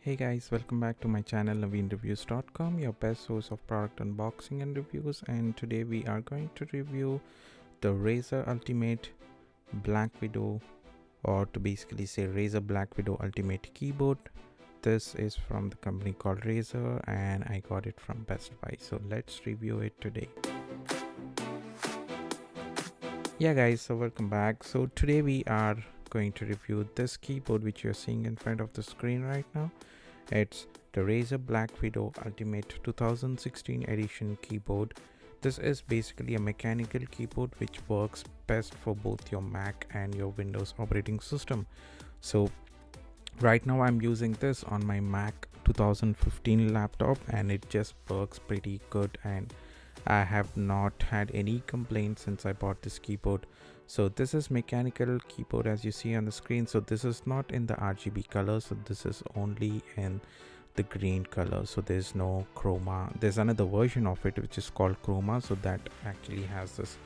Hey guys, welcome back to my channel naveenreviews.com, your best source of product unboxing and reviews. And today we are going to review the Razer Ultimate BlackWidow, or to basically say Razer BlackWidow Ultimate keyboard. This is from the company called Razer and I got it from Best Buy. So let's review it today. Yeah guys, so welcome back. So today we are going to review this keyboard which you're seeing in front of the screen right now. It's the Razer BlackWidow Ultimate 2016 edition keyboard. This is basically a mechanical keyboard which works best for both your Mac and your Windows operating system. So right now I'm using this on my Mac 2015 laptop and it just works pretty good, and I have not had any complaints since I bought this keyboard. So this is mechanical keyboard as you see on the screen. So this is not in the RGB color, so this is only in the green color. So there's no chroma. There's another version of it which is called chroma, so that actually has this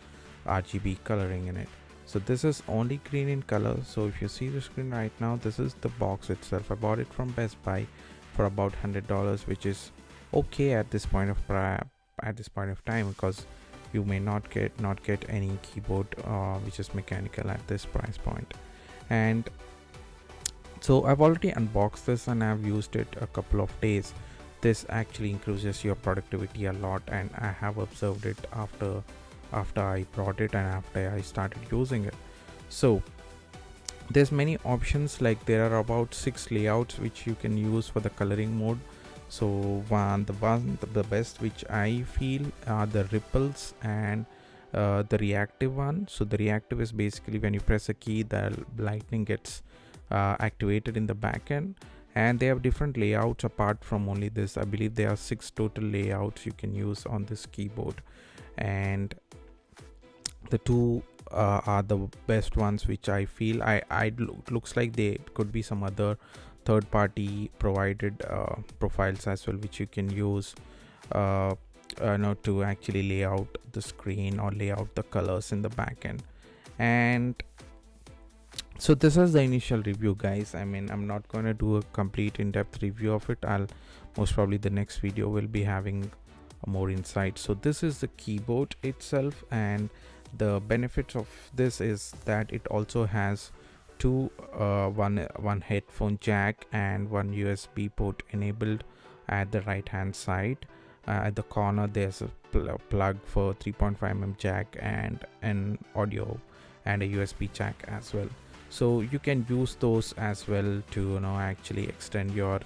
RGB coloring in it. So this is only green in color. So if you see the screen right now, this is the box itself. I bought it from Best Buy for about $100, which is okay at this point of time, because you may not get any keyboard which is mechanical at this price point. And so I've already unboxed this and I've used it a couple of days. This actually increases your productivity a lot, and I have observed it after I brought it and after I started using it. So there's many options, like there are about 6 layouts which you can use for the coloring mode. So the best which I feel are the ripples and the reactive one. So the reactive is basically when you press a key, the lightning gets activated in the back end, and they have different layouts apart from only this. I believe there are 6 total layouts you can use on this keyboard, and the two are the best ones which I feel. Looks like there could be some other third-party provided profiles as well which you can use to actually lay out the screen or lay out the colors in the back end. And so this is the initial review, guys. I mean, I'm not going to do a complete in-depth review of it. I'll most probably the next video will be having more insight. So this is the keyboard itself, and the benefits of this is that it also has one headphone jack and one USB port enabled at the right hand side. At the corner there's a plug for 3.5mm jack and an audio and a USB jack as well. So you can use those as well to actually extend your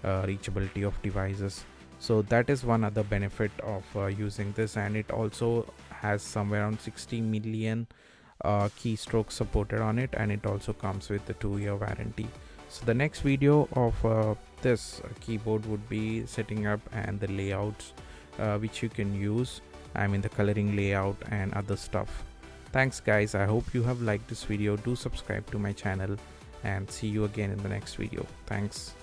reachability of devices. So that is one other benefit of using this, and it also has somewhere around 60 million keystrokes supported on it, and it also comes with the 2-year warranty. So the next video of this keyboard would be setting up and the layouts which you can use. I mean the coloring layout and other stuff. Thanks guys, I hope you have liked this video. Do subscribe to my channel and see you again in the next video. Thanks.